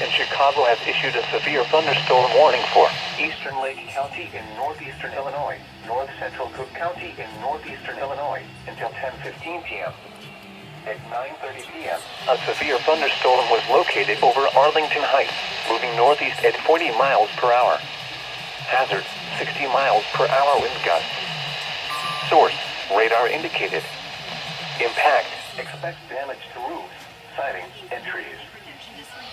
and Chicago has issued a severe thunderstorm warning for Eastern Lake County in northeastern Illinois, north central Cook County in northeastern Illinois, until 10:15 p.m. At 9:30 p.m., a severe thunderstorm was located over Arlington Heights, moving northeast at 40 miles per hour. Hazard, 60 miles per hour wind gusts. Source, radar indicated. Impact, expect damage to roofs, siding, and trees.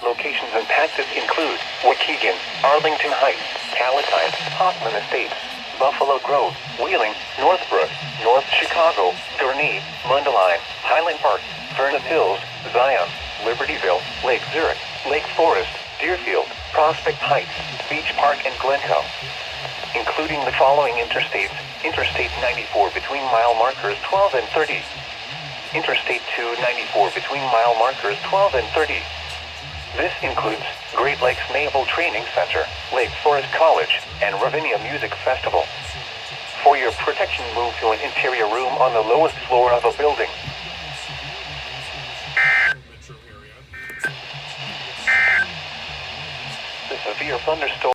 Locations impacted include Waukegan, Arlington Heights, Palatine, Hoffman Estates, Buffalo Grove, Wheeling, Northbrook, North Chicago, Gurnee, Mundelein, Highland Park, Vernon Hills, Zion, Libertyville, Lake Zurich, Lake Forest, Deerfield, Prospect Heights, Beach Park, and Glencoe. Including the following interstates: Interstate 94 between mile markers 12 and 30. Interstate 294 between mile markers 12 and 30. This includes Great Lakes Naval Training Center, Lake Forest College, and Ravinia Music Festival. For your protection, move to an interior room on the lowest floor of a building. The severe thunderstorm